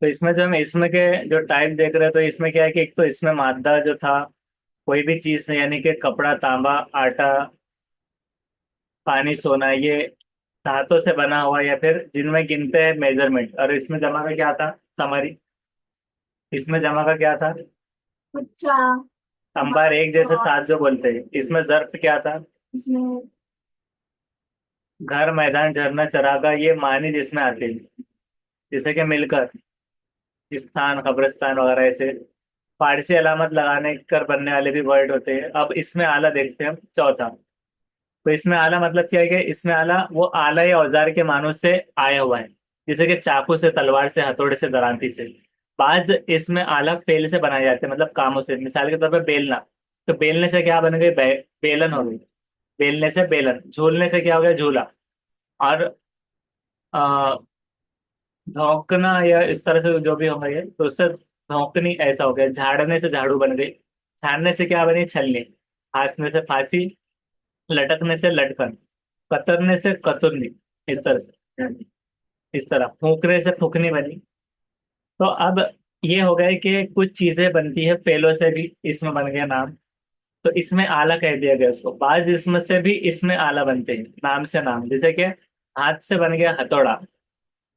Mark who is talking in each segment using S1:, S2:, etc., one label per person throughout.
S1: तो इसमें जो हम इसमें के जो टाइप देख रहे हैं, तो इसमें क्या है कि एक तो इसमें मादा जो था, कोई भी चीज यानी कि कपड़ा, तांबा, आटा, पानी, सोना, ये धातु से बना हुआ, या फिर जिनमें गिनते हैं मेजरमेंट। और इसमें जमा का क्या था? समरी। इसमें जमा का क्या था?
S2: अच्छा।
S1: अंबार, एक जैसे साथ जो बोलते हैं। इसमें जर्फ क्या था?
S2: इसमें
S1: घर, मैदान, झरना, चरागा, ये मानी जिसमें आते हैं। जैसे कि मिलकर, स्थान, कब्रिस्तान वगैरह, ऐसे फारसी अलामत लगाने कर बनने वाले भी वर्ड होते हैं। अब इसमें आला देखते हैं हम, चौथा। तो इसमें आला मतलब क्या है कि इसमें आला वो आला या औजार के मानों से आया हुआ है, जैसे कि चाकू से, तलवार से, हथौड़े से, दरांती से। बाज इसमें आला फेल से बनाए जाते हैं, मतलब कामों से। मिसाल के तौर पर बेलना, तो बेलने से क्या बन गई? बेलन हो गई। बेलने से बेलन। झूलने से क्या हो गया? झूला। और आ, धौंकना या इस तरह से जो भी होगा ये, तो उससे धौंकनी ऐसा हो गया। झाड़ने से झाड़ू बन गई। छाड़ने से क्या बनी? छलनी। फांसने से फांसी। लटकने से लटकन। कतरने से कतरनी। इस तरह से, इस तरह फूकने से फूकनी बनी। तो अब ये हो गया कि कुछ चीजें बनती है फेलों से भी, इसमें बन गया नाम। तो इसमें आला कह दिया गया उसको। बाज इसमें से भी इसमें आला बनते हैं, नाम से नाम। जैसे कि हाथ से बन गया हथौड़ा।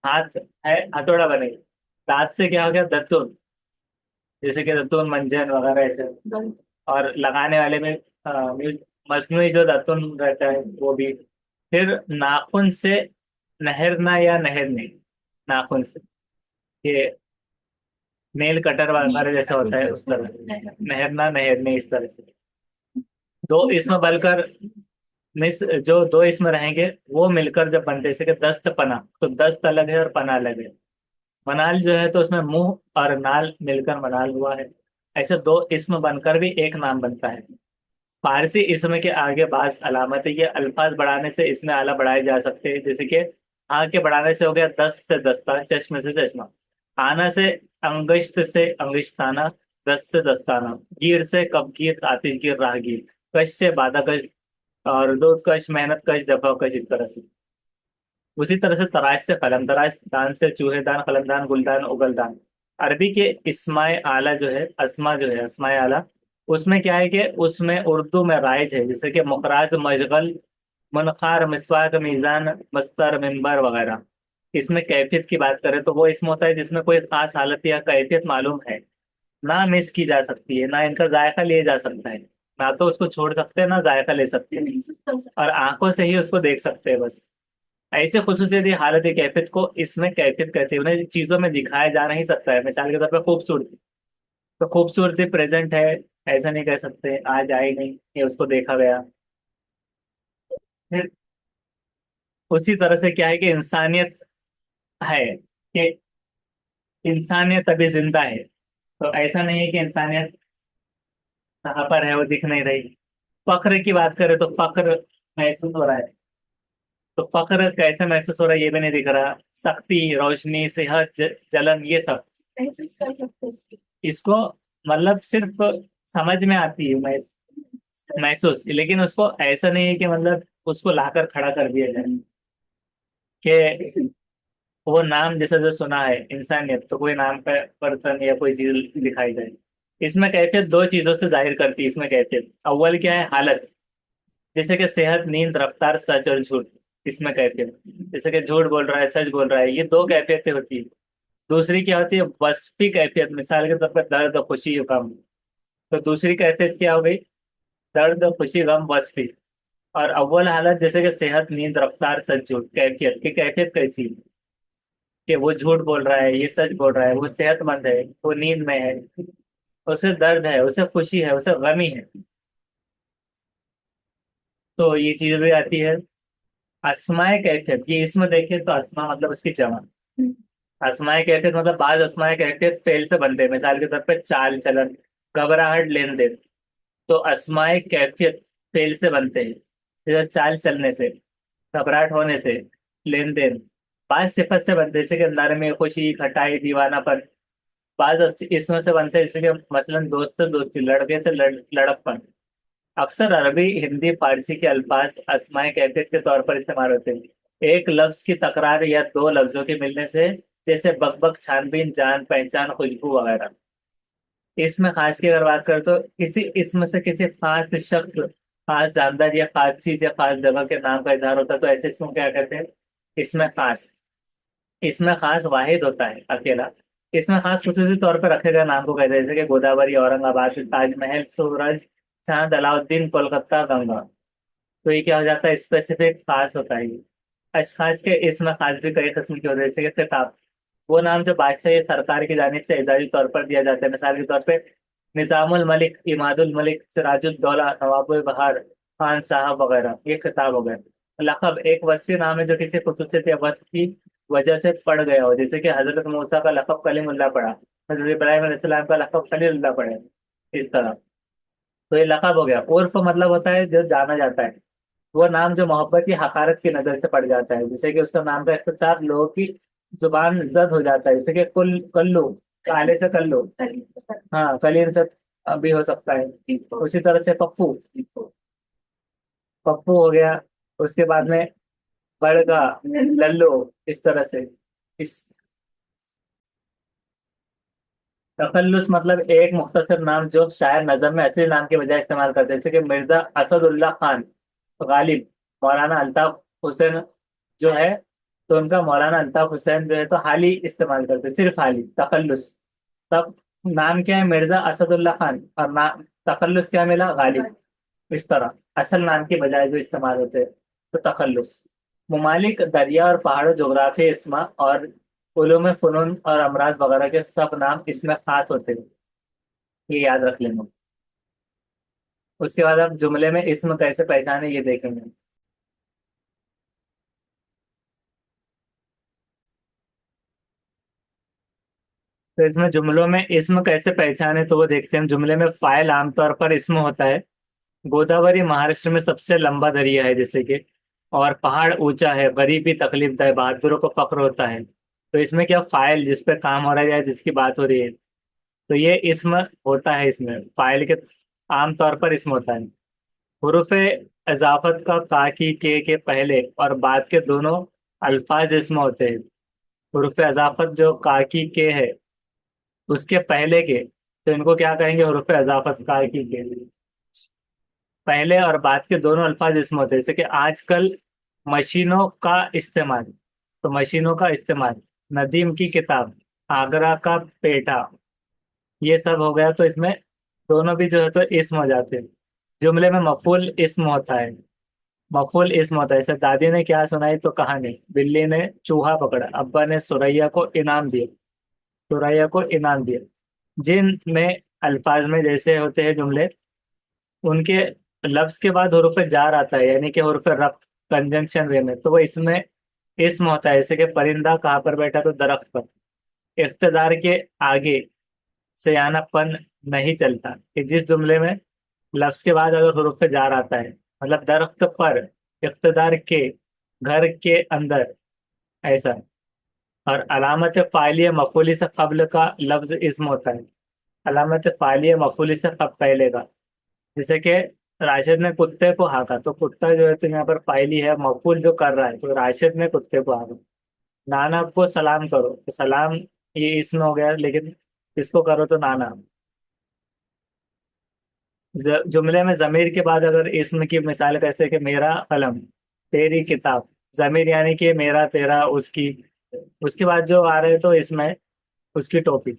S1: हाथ है, हथौड़ा बनेगा। दांत से क्या हो गया? दत्तून। जैसे कि दत्तून, मंजन वगैरह ऐसे। और लगाने वाले में मसनूई जो दातुन रहता है वो भी। फिर नाखून से नहरना या नहरने। नाखून से, ये नेल कटर वगैरह जैसा होता है, उस तरह नहरना, नहरने, इस तरह से। दो इसमें बलकर मिस जो दो इसमें रहेंगे, वो मिलकर जब बनते हैं, जैसे कि दस्त, पना। तो दस्त अलग है और पना अलग है। मनाल जो है तो उसमें मुंह और नाल मिलकर मनाल हुआ है। ऐसे दो इसम बनकर भी एक नाम बनता है। फारसी इसम के आगे बाज अलामत है। ये अल्फाज बढ़ाने से इसमें आला बढ़ाए जा सकते हैं। जैसे कि आ के बढ़ाने से हो गया दस्त से दस्ता, चश्मे से चश्मा। आना से अंगश्त से अंगिश्ताना। दस्त से दस्ताना। गिर से कबगिर, आतिशगिर, राहगीर। कश से बादा कश। और दो कश, मेहनत कश, जफा कश, इस तरह से। उसी तरह से तराश से कलम तराश। दान से चूहेदान, कलमदान, गुलदान, उगलदान। अरबी के इस्माए आला जो है, अस्मा जो है, अस्माए आला, उसमें क्या है कि उसमें उर्दू में राइज है, जैसे कि मुखराज, मशगल, मनखार, मिसवाक, मीजान, मस्तर, मिंबर वगैरह। इसमें कैफियत की बात करें तो वो इसमें होता है जिसमें कोई खास हालत या कैफियत मालूम है, ना मिस की जा सकती है, ना इनका जायका लिया जा सकता है। ना तो उसको छोड़ सकते हैं, ना जायका ले सकते हैं। और आंखों से ही उसको देख सकते हैं बस। ऐसे खुसूसियत हालत कैफियत को इसमें कैफियत कहते हैं। उन्हें चीजों में दिखाया जा नहीं सकता है। मिसाल के तौर पर खूबसूरती, तो खूबसूरती प्रेजेंट है, ऐसा नहीं कह सकते आज आई नहीं, ये उसको देखा गया। फिर उसी तरह से क्या है कि इंसानियत है, कि इंसानियत अभी जिंदा है। तो ऐसा नहीं है कि इंसानियत कहाँ पर है, वो दिख नहीं रही। फख्र की बात करें तो फख्र महसूस हो रहा है। तो फख्र कैसे महसूस हो रहा है ये भी नहीं दिख रहा। शक्ति, रोशनी, सेहत, जलन, ये सब महसूस कर सकते हैं इसको। मतलब सिर्फ समझ में आती है, महसूस। लेकिन उसको ऐसा नहीं है कि मतलब उसको लाकर खड़ा कर दिया जाए, कि वो नाम जैसे जो सुना है इंसानियत, तो कोई नाम का पर्सन या कोई चीज दिखाई जाए। इसमें कैफियत दो चीजों से जाहिर करती है। इसमें कैफियत अव्वल क्या है? हालत। जैसे कि सेहत, नींद, रफ्तार, सच और झूठ। इसमें कैफियत, जैसे कि झूठ बोल रहा है, सच बोल रहा है, ये दो कैफियतें होती है। दूसरी क्या होती है? वस्फी कैफियत। मिसाल के तौर पर दर्द, खुशी, गम। तो दूसरी कैफियत क्या हो गई? दर्द, खुशी, गम, वस्फी। और अव्वल हालत जैसे कि सेहत, नींद, रफ्तार, सच, झूठ। कैफियत की कैफियत कैसी है? कि वो झूठ बोल रहा है, ये सच बोल रहा है, वो सेहतमंद है, वो नींद में है, उसे दर्द है, उसे खुशी है, उसे गमी है। तो ये चीज भी आती है। अस्माए कैफियत, ये इसमें देखिए तो अस्मा मतलब उसकी जमा। अस्माए कैफियत मतलब बाद अस्माए कैफियत फेल से बनते हैं। मिसाल के तौर पे चाल चलन, घबराहट, लेन देन। तो अस्माए कैफियत फेल से बनते हैं, जैसे चाल चलने से, घबराहट होने से, लेन देन। बाद सिफत से बनते हैं, जैसे कि नरमी, खुशी, खटाई, दीवानापन। बाद इसमें से बनते हैं, जैसे कि मसलन दोस्त से दोस्ती, लड़के से लड़कपन। अक्सर अरबी, हिंदी, फारसी के अल्फाज अस्माए कैफियत के तौर पर इस्तेमाल होते हैं। एक लफ्ज की तकरार या दो लफ्जों के मिलने से जैसे बकबक, छानबीन, जान पहचान, खुशबू वगैरह। इसमें खास की अगर बात करें तो किसी इसमें से किसी खास शख्स, खास जानदार या खास चीज या खास जगह के नाम का इजहार होता है तो ऐसे इसको क्या कहते हैं? इसमें खास। इसमें खास वाहिद होता है अकेला। इसमें खास खुसूसी तौर पर रखे गए नाम को कहते हैं, जैसे कि गोदावरी, औरंगाबाद, ताजमहल, सूरज, चांद, अलाउद्दीन, कोलकाता, गंगा। तो ये क्या हो जाता है? स्पेसिफिक खास होता है ये। अशखास के इसमें खास भी कई किस्म के होते हैं, जैसे कि खिताब। वो नाम जो बादशाह या सरकार की जानिब से एजाजी तौर पर दिया जाता है, मिसाल के तौर पे निजामुल मलिक, इमादुल मलिक, सिराजुद्दौला, नवाबुल बहार, खान साहब वगैरह, ये खिताब हो गए। लक़ब एक वस्फी नाम है जो किसी खुसूसियत या वस्फ की वजह से पड़ गया हो, जैसे कि हजरत मूसा का लक़ब कलीमुल्लाह पड़ा, हजरत इब्राहिम अलैहिस्सलाम का लक़ब खलीलुल्लाह पड़े, इस तरह। तो ये लक़ब हो गया। उर्फ मतलब होता है जो जाना जाता है, वो नाम जो मोहब्बत या हकारत की नजर से पड़ जाता है, जैसे कि उसका नाम का इख्तिसार लोगों की जुबान जद हो जाता है, जैसे कि कल्लू, काले से कल्लू। हाँ, कलील से भी हो सकता है। उसी तरह से पप्पू, पप्पू हो गया। उसके बाद में बड़गा, लल्लू, इस तरह से। इस तखल्लुस मतलब एक मुख्तसर नाम जो शायर नज़म में असली नाम के बजाय इस्तेमाल करते हैं, जैसे कि मिर्जा असदुल्ला खान गालिब, मौलाना अल्ताफ हुसैन जो है, तो उनका मौलाना अल्ताफ हुसैन जो है तो हाली इस्तेमाल करते हैं, सिर्फ हाली, तखल्लुस। तब नाम क्या है? मिर्जा असदुल्ला खान, और नाम तखल्लुस क्या मिला? गालिब। इस तरह असल नाम के बजाय जो इस्तेमाल होते हैं, तो तखल्लुस। ममालिक, दरिया और पहाड़ों, जोग्राफी, इस्मा और उलूम फ़नून और अमराज वगैरह के सब नाम इसमें खास होते हैं, ये याद रख लेना। उसके बाद आप जुमले में इसम कैसे पहचाने ये देखेंगे। तो इसमें जुमलों में इसम कैसे पहचाने तो वो देखते हैं। जुमले में फाइल आमतौर पर इसम होता है। गोदावरी महाराष्ट्र में सबसे लंबा दरिया है, जैसे कि, और पहाड़ ऊंचा है, गरीबी तकलीफ है, बहादुरों को फख्र होता है। तो इसमें क्या फाइल जिस पे काम हो रहा है या जिसकी बात हो रही है, तो ये इसम होता है। इसमें फाइल के आमतौर पर इसम होता है। हुरूफ इजाफत का का की के पहले और बाद के दोनों अल्फाज इसम होते हैं। हुरूफ इजाफत जो का की के है उसके पहले के, तो इनको क्या कहेंगे? हुरूफ इजाफत का की के। पहले और बाद के दोनों अल्फाज इसम होते हैं, जैसे कि आजकल मशीनों का इस्तेमाल, तो मशीनों का इस्तेमाल, नदीम की किताब, आगरा का पेठा, ये सब हो गया। तो इसमें दोनों भी जो है तो इस्म हो जाते हैं। जुमले में मफूल इस्म होता है। मफूल इस्म होता है, जैसे दादी ने क्या सुनाई तो कहानी, बिल्ली ने चूहा पकड़ा, अब्बा ने सुरैया को इनाम दिया, सुरैया को इनाम दिया। जिन में अल्फाज में जैसे होते हैं जुमले, उनके लफ्ज के बाद हुरूफ जार आता है, यानी कि हुरूफ रफ्त, कंजंक्शन वे में, तो वो इसमें इस्म होता है, जैसे कि परिंदा कहाँ पर बैठा तो दरख्त पर। इख्तदार के आगे सयानापन नहीं चलता, कि जिस जुमले में लफ्ज के बाद अगर हुरूफ जार आता है, मतलब दरख्त पर, इख्तदार के, घर के अंदर, ऐसा। और अलामत फ़ाइलिया मफूली से कब्ल का लफ्ज इस्म होता है। अलामत फ़ाइलिया मफूली से पहले का, जैसे कि राशिद ने कुत्ते को हाँका, तो कुत्ता जो है तो यहाँ पर फाइली है, मफूल जो कर रहा है, तो राशिद ने कुत्ते को हाँका। नाना को सलाम करो, तो सलाम ये इसमें हो गया, लेकिन इसको करो तो नाना। जुमले में जमीर के बाद अगर इसम की मिसाल कैसे कि मेरा कलम, तेरी किताब, जमीर यानी कि मेरा, तेरा, उसकी। उसके बाद जो आ रहे तो इसमें उसकी टोपी।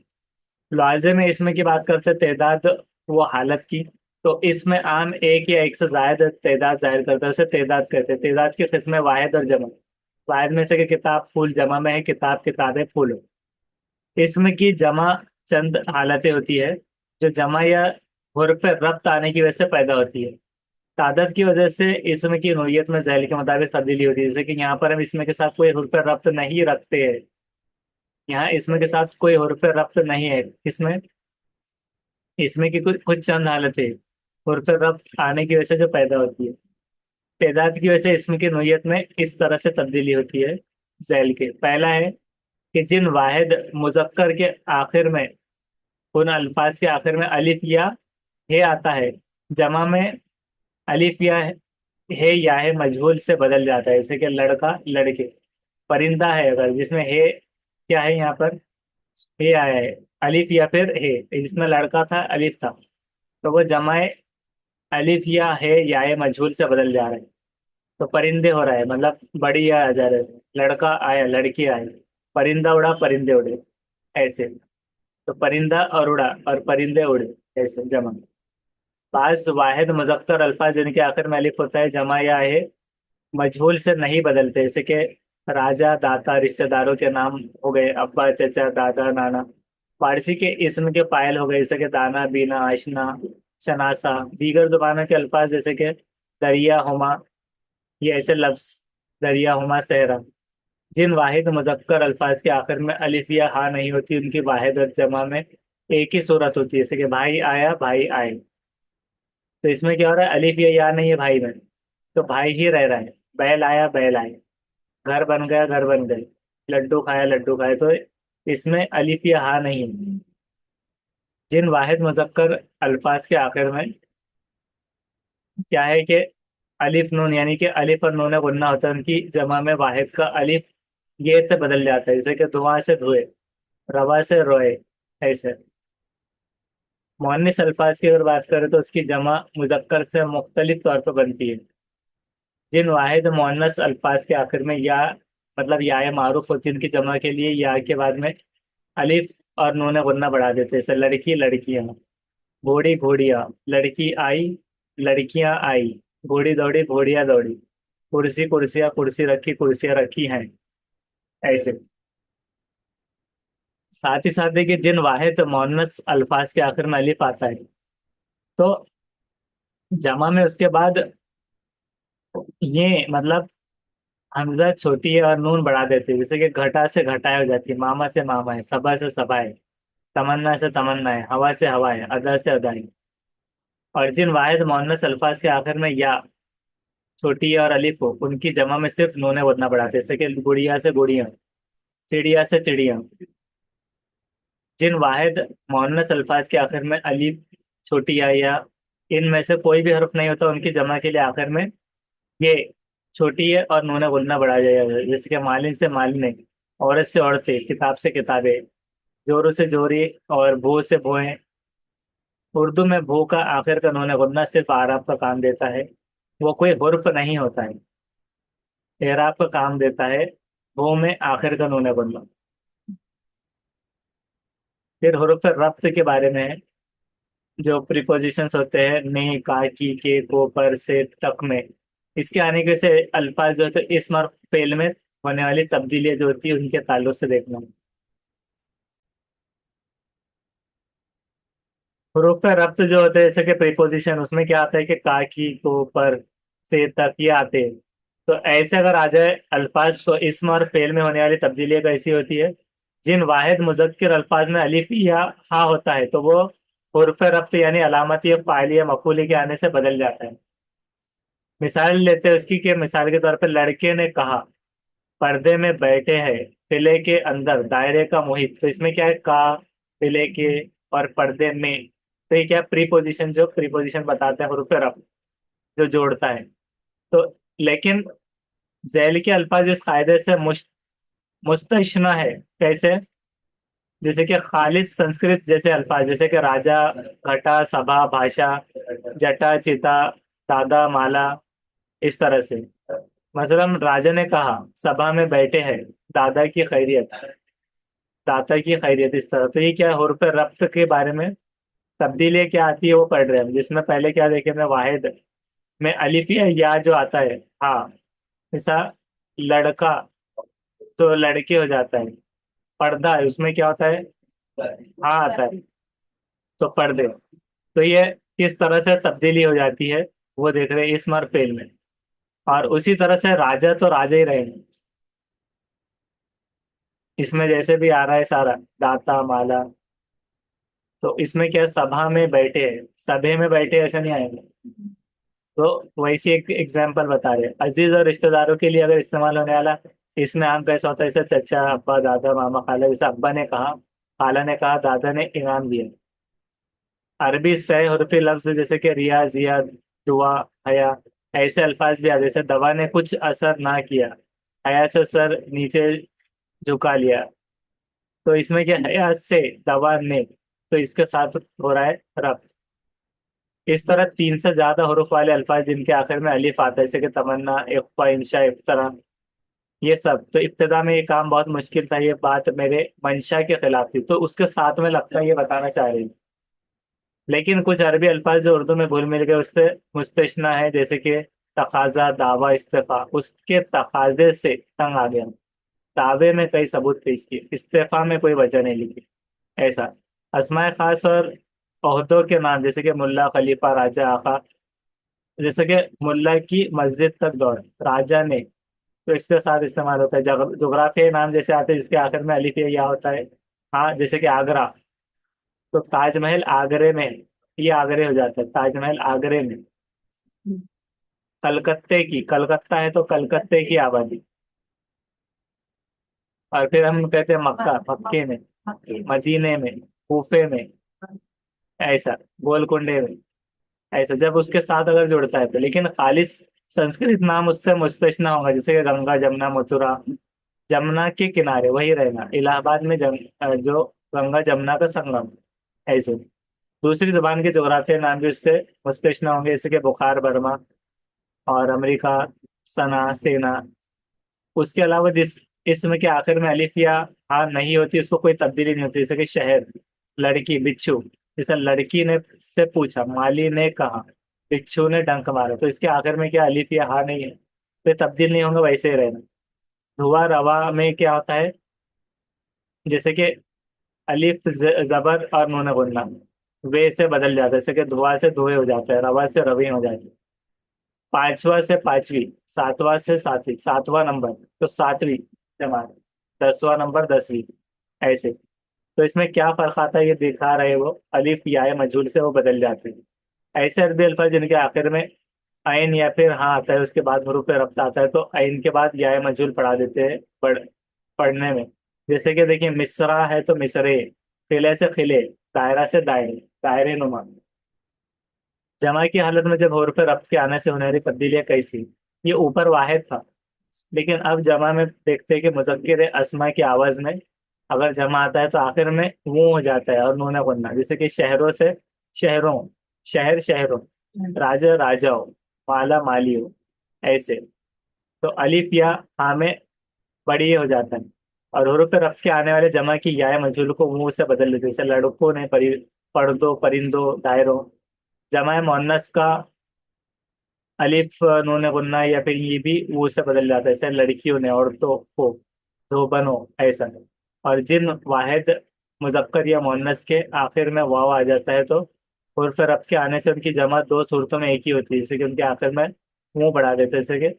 S1: लाजे में इसमें की बात करते तेदाद, वो हालत की। तो इसमें आम एक या एक से जायद तेदाद जाहिर करता है, उसे तेदाद कहते हैं। तेदाद की किस्में वाहिद और जमा। वाहिद में से कि किताब फूल, जमा में है किताब किताबें फूल। इसमें की जमा चंद हालतें होती है जो जमा या हुर्फ रब्त आने की वजह से पैदा होती है। तादाद की वजह से इसमें की नोयत में ज़ैल के मुताबिक तब्दीली होती है, जैसे कि यहाँ पर हम इसमें के साथ कोई हुर्फ रब्त नहीं रखते हैं। यहाँ इसमें के साथ कोई हुर्फ रब्त नहीं है। इसमें इसमें की कुछ कुछ चंद हालतें हुर्फ रब्त आने की वजह से जो पैदा होती है। तादाद की वजह से इसमें की नोयत में इस तरह से तब्दीली होती है ज़ैल के। पहला है कि जिन वाहिद मुजक्कर के आखिर में, उन अल्फाज के आखिर में अलिफ या हे आता है, जमा में अलिफ या हे या है मजहूल से बदल जाता है, जैसे कि लड़का, लड़के। परिंदा है अगर, जिसमें हे क्या है यहाँ पर? हे आया है, अलिफ या फिर हे, जिसमें लड़का था अलिफ था, तो वो जमाए अलिफ या है या ये मजहूल से बदल जा रहा है। तो परिंदे हो रहा है, मतलब बड़ी या आ जा रहा है, लड़का आया लड़की आई, परिंदा उड़ा परिंदे उड़े, ऐसे। तो परिंदा और उड़ा और परिंदे उड़े, ऐसे जमा। बाज वाहिद मुजक्कर अल्फाज जिनके आखिर में अलिफ होता है, जमा या है मजहूल से नहीं बदलते, जैसे कि राजा, दाता, रिश्तेदारों के नाम हो गए, अब्बा, चचा, दादा, नाना। फारसी के इस्म के फाइल हो गए, जैसे कि दाना, बीना, आशना, शनासा। दीगर जुबानों के अल्फाज जैसे कि दरिया, हुमा, ये ऐसे लफ्ज, दरिया, हुमा, सहरा। जिन वाहिद मुजक्कर अल्फाज के आखिर में अलिफ या हा नहीं होती, उनकी वाहिद और जमा में एक ही सूरत होती है, जैसे कि भाई आया, भाई आए। तो इसमें क्या हो रहा है, अलिफ या नहीं है भाई में, तो भाई ही रह रहा है। बैल आया, बैल आए। घर बन गया, घर बन गए। लड्डू खाया, लड्डू खाए। तो इसमें अलिफ या हा नहीं है। जिन वाहिद मुजक्कर अल्फाज के आखिर में क्या है कि अलिफ नून, यानी कि अलिफ और नून गुन्ना होता है, उनकी जमा में वाहिद का अलिफ ये से बदल जाता है, जैसे कि धुआं से धुए, रवा से रोए, ऐसे। मुअन्निस अल्फाज की अगर बात करें तो उसकी जमा मुजक्कर से मुख्तलिफ तौर पर बनती है। जिन वाहिद मुअन्नस अल्फाज के आखिर में या, मतलब या मारूफ होती है, उनकी जमा के लिए या के बाद में अलिफ और नून गुन्ना बढ़ा देते हैं, जैसे लड़की, लड़कियां। घोड़ी, घोड़ियां। लड़की आई, लड़कियां आई। घोड़ी दौड़ी, घोड़ियां दौड़ी। कुर्सी, कुर्सियां, कुर्सी रखी, कुर्सियां रखी हैं, ऐसे। साथ ही साथ देखिए, जिन वाहिद मुअन्नस अल्फाज के आखिर में अलिफ आता है, तो जमा में उसके बाद ये, मतलब हमजा छोटी है और नून बढ़ा देते हैं, जैसे कि घटा से घटाए हो जाती है, मामा से मामा है, सबा से सबा है, तमन्ना से तमन्ना है, हवा से हवा है, अदा से अदा है। और जिन वाहिद मुअन्नस अल्फाज के आखिर में या छोटी है और अलिफ हो, उनकी जमा में सिर्फ नूने बोलना पड़ाते हैं, जैसे कि गुड़िया से गुड़िया, चिड़िया से चिड़िया। जिन वाहिद मुअन्नस अल्फाज के आखिर में अलिफ, छोटी या इनमें से कोई भी हर्फ नहीं होता, उनकी जमा के लिए आखिर में ये छोटी है और नूने बोलना बढ़ा जाएगा, जैसे कि मालिन से मालिने, औरत से औरतें, किताब से किताबें, जोरों से जोरी, और भो से भोएं। उर्दू में भू का आखिर का नून गुन्ना सिर्फ आराब का काम देता है, वो कोई हुर्फ नहीं होता है, एराब का काम देता है। भू में आखिर का नून गुन्ना। फिर हुर्फ रब्त के बारे में है, जो प्रीपोजिशंस होते हैं ने, का, की, के, को, पर, से, तक में। इसके आने के से अल्फाज जो होते हैं, इस्म और फेल में होने वाली तब्दीलियां जो होती है, उनके ताल्लुक से देखना। हुरूफ रब्त जो होते हैं, जैसे कि प्रीपोजिशन, उसमें क्या आता है कि का, की, को, पर, से, तक, ये आते हैं। तो ऐसे अगर आ जाए अल्फाज, तो इसम और फेल में होने वाली तब्दीलियां कैसी होती है? जिन वाहिद मुजक्किर अल्फाज में अलिफ या हा होता है, तो वो हुरूफ रब्त यानी अलामती या फाइल या मफूली के आने से बदल जाता है। मिसाल लेते हैं उसकी, कि मिसाल के तौर पर लड़के ने कहा, पर्दे में बैठे हैं, किले के अंदर, दायरे का मुहित। तो इसमें क्या है, का, किले के और पर्दे में। तो ये क्या, प्रीपोजिशन, जो प्रीपोजिशन बताता है हुरूफ रब्त, जो जोड़ता है। तो लेकिन झैल के अल्फाज इस कायदे से मुस्तस्ना है। कैसे? जैसे कि खालिस संस्कृत जैसे अल्फाज, जैसे कि राजा, घटा, सभा, भाषा, जटा, चिता, दादा, माला, इस तरह से। मसलन राजा ने कहा, सभा में बैठे हैं, दादा की खैरियत, दाता की खैरियत, इस तरह। तो ये क्या, हुर्फ रब्त के बारे में तब्दीली क्या आती है वो पढ़ रहे हैं, जिसमें पहले क्या देखे हमने, वाहिद में अलिफ या जो आता है, हाँ। मिसाल, लड़का तो लड़के हो जाता है। पर्दा है, उसमें क्या होता है, हाँ आता है, तो पर्दे। तो ये किस तरह से तब्दीली हो जाती है, वो देख रहे हैं इस्म और फेल में। और उसी तरह से राजा तो राजा ही रहेंगे, इसमें जैसे भी आ रहा है सारा, दाता, माला। तो इसमें क्या, सभा में बैठे हैं, सभे में बैठे ऐसा नहीं आएगा। तो वैसे एक एग्जाम्पल बता रहे हैं, अजीज और रिश्तेदारों के लिए अगर इस्तेमाल होने वाला, इसमें आम कैसा होता है, जैसे चचा, अब्बा, दादा, मामा, खाला। जैसे अब्बा ने कहा, खाला ने कहा, दादा ने इनाम दिया। अरबी सह हरफी लफ्ज जैसे कि रिया, जिया, दुआ, हया, ऐसे अल्फाज भी आते, जैसे दवा ने कुछ असर ना किया, हया से सर नीचे झुका लिया, तो इसमें क्या है, या से, दवा ने, तो इसके साथ हो रहा है रब्त। इस तरह तीन से ज्यादा हरूफ वाले अल्फाज जिनके आखिर में अलिफ आता है, जैसे कि तमन्ना, इख्फा, इंशा, इफ्तरा, ये सब। तो इब्तिदा में ये काम बहुत मुश्किल था, ये बात मेरे मंशा के खिलाफ थी, तो उसके साथ में लगता है ये बताना चाह रही थी। लेकिन कुछ अरबी अल्फाज जो उर्दू में घुल मिल गए उससे मुस्तस्ना है, जैसे कि तकाजा, दावा, इस्तीफा। उसके तकाजे से तंग आ गया, दावे में कई सबूत पेश किए, इस्तीफा में कोई वजह नहीं लिखी, ऐसा। अस्माए खास और ओहदों के नाम, जैसे कि मुल्ला, खलीफा, राजा, आका, जैसे कि मुल्ला की मस्जिद तक दौड़, राजा ने, तो इसके साथ इस्तेमाल होता है। जोग्राफियाई नाम जैसे आते हैं जिसके आखिर में अलिफ या या होता है। हाँ, जैसे कि आगरा, तो ताजमहल आगरे में, ये आगरे हो जाता है, ताजमहल आगरे में। कलकत्ते की, कलकत्ता है तो कलकत्ते की आबादी। और फिर हम कहते हैं मक्का, मक्के में, मदीने में, कूफे में, ऐसा, गोलकुंडे में, ऐसा जब उसके साथ अगर जुड़ता है तो। लेकिन खालिस संस्कृत नाम उससे मुस्तस्ना होगा, जैसे कि गंगा, जमुना, मथुरा। जमुना के किनारे वही रहना, इलाहाबाद में जो गंगा जमुना का संगम, ऐसे। दूसरी जुबान के जोग्राफिया नाम भी उससे मुस्तस्ना होंगे, जैसे कि बुखार, बर्मा, और अमेरिका, सना, सेना। उसके अलावा जिस इसम के आखिर में अलिफ या हाँ नहीं होती, उसको कोई तब्दीली नहीं होती, जैसे कि शहर, लड़की, बिच्छू। जैसे लड़की ने से पूछा, माली ने कहा, बिच्छू ने डंक मारा, तो इसके आखिर में क्या अलिफ या हाँ नहीं है, तो ये तब्दील नहीं होंगे, वैसे ही रहना। धुआं, रवा में क्या होता है, जैसे कि अलिफ, जबर और नून गुन्ना, वे से बदल जाता है, जैसे कि धुआं से धुएं हो जाता है, रवा से रवी हो जाती है। पांचवा से पांचवी, सातवां से सातवीं, सातवां नंबर तो सातवीं जमात, 10वां नंबर 10वीं, ऐसे। तो इसमें क्या फर्क आता है ये दिखा रहे, वो अलिफ या मजहूल से वो बदल जाते हैं। ऐसे अरबी अल्फाज जिनके आखिर में आइन या फिर हाँ आता है, उसके बाद हरूफ रब्त आता है, तो आइन के बाद या मजहूल पढ़ा देते हैं पढ़ने में। जैसे कि देखिए, मिसरा है तो मिसरे, खिले से खिले, दायरा से दायरे, दायरे नुमा। जमा की हालत में जब हरूफ रब्त के आने से होने तब्दीलियां कैसी, ये ऊपर वाहिद था। लेकिन अब जमा में देखते हैं कि मुज़क्किर अस्मा की आवाज में अगर जमा आता है तो आखिर में वो हो जाता है और नूना गुन्ना, जैसे कि शहरों से शहरों, शहर शहरों, राजा राजाओं, माला मालियों, ऐसे। तो अलिफ या हाँ में बड़ी हो जाता है। और हरूफ रब्त के आने वाले जमा की या मजहूल को मुंह से बदल देते हैं, जैसे लड़कों ने, पर्दों, परिंदों, दायरों। जमा मुअन्नस का अलिफ, नून गुन्ना या फिर ये भी वो से बदल जाता है, जैसे लड़कियों ने, औरतों को, धोबनों, ऐसा। और जिन वाहिद मुजक्कर या मुअन्नस के आखिर में वाव आ जाता है तो उर्फ रब्त के आने से उनकी जमा दो सूरतों में एक ही होती है, जैसे कि उनके आखिर में मुंह बढ़ा देते हैं, जैसे कि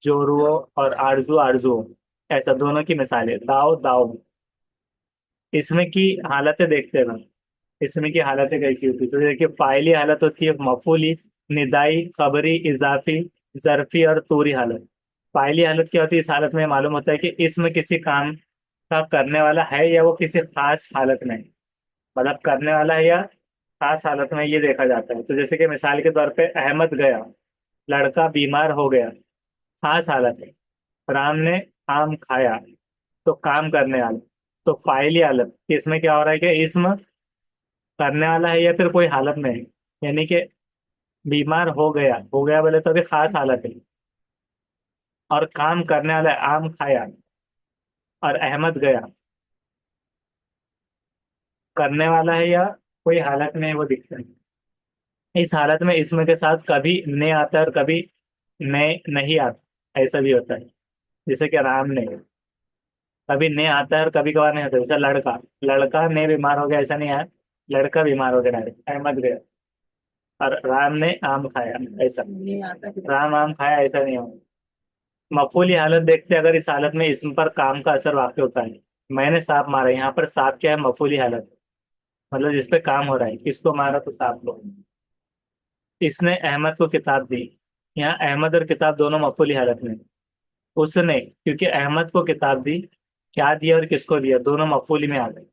S1: जोरुओ और आरजू, आरजुओं, ऐसा। दोनों की मिसालें, दाओ, दाओ। इसमें की हालतें देखते हैं ना, इसमें की हालतें कैसी होती है, तो देखिए, फाइली हालत होती है, मफूली, निदाई, खबरी, इजाफी, जरफी और तूरी हालत। फाइली हालत क्या होती है, इस हालत में मालूम होता है कि इसमें किसी काम का करने वाला है या वो किसी खास हालत में है। मतलब करने वाला है या खास हालत में, ये देखा जाता है। तो जैसे कि मिसाल के तौर पे, अहमद गया, लड़का बीमार हो गया, खास हालत है। राम ने आम खाया, तो काम करने वाला। तो फाइली हालत कि इसमें क्या हो रहा है कि इसम करने वाला है या फिर कोई हालत में है, यानी कि बीमार हो गया बोले तो अभी खास हालत है। और काम करने वाला है, आम खाया, और अहमद गया, करने वाला है या कोई हालत में है, वो दिखता है। इस हालत में इसमें के साथ कभी ने आता है और कभी ने नहीं आता, ऐसा भी होता है। जैसे कि राम ने, कभी ने आता है और कभी कभार नहीं आता, जैसे लड़का, लड़का ने बीमार हो गया, ऐसा नहीं आया, लड़का बीमार हो गया डायरेक्ट, अहमद गया। और राम ने आम खाया, ऐसा, राम आम खाया, ऐसा नहीं होगा। मफूली हालत देखते हैं, अगर इस हालत में इसम पर काम का असर वाक़ होता है। मैंने सांप मारा, यहाँ पर सांप क्या है, मफूली हालत, मतलब जिस पे काम हो रहा है, किसको मारा, तो सांप को। इसने अहमद को किताब दी, यहाँ अहमद और किताब दोनों मफूली हालत में। उसने, क्योंकि अहमद को किताब दी, क्या दिया और किसको दिया, दोनों मफूली में आ गए।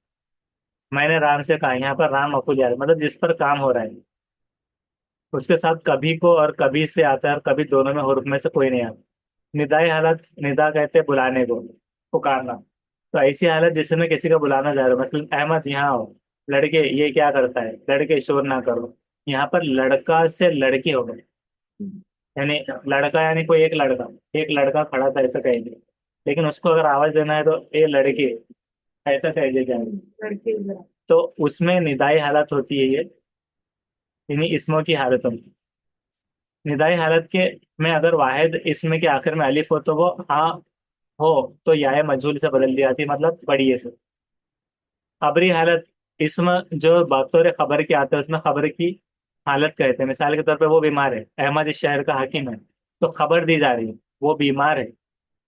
S1: मैंने राम से कहा, यहाँ पर राम मफूली हालत, मतलब जिस पर काम हो रहा है। उसके साथ कभी को और कभी से आता है, और कभी दोनों में, हुर्फ में से कोई नहीं आता। निदाई हालत, निदा कहते हैं बुलाने को, पुकारना। तो ऐसी हालत जिसमें किसी का बुलाना जा रहा है, मसलन अहमद यहाँ हो, लड़के ये क्या करता है, लड़के शोर ना करो। यहाँ पर लड़का से लड़की हो गए, यानी लड़का यानी कोई एक लड़का खड़ा था ऐसा कहेंगे, लेकिन उसको अगर आवाज देना है तो ए लड़के ऐसा कह दिया जाएगा। तो उसमें निदाई हालत होती है ये, इन्हीं इसमों की हालतों में। निदाई हालत के में अगर वाहिद इसम के आखिर में अलिफ हो तो वो हाँ हो, तो याय मजहूल से बदल दी जाती है, मतलब पढ़िए से। खबरी हालत, इसम जो बतौर खबर के आते हैं उसमें खबर की हालत कहते हैं। मिसाल के तौर पे वो बीमार है, अहमद इस शहर का हाकिम है, तो खबर दी जा रही है वो बीमार है,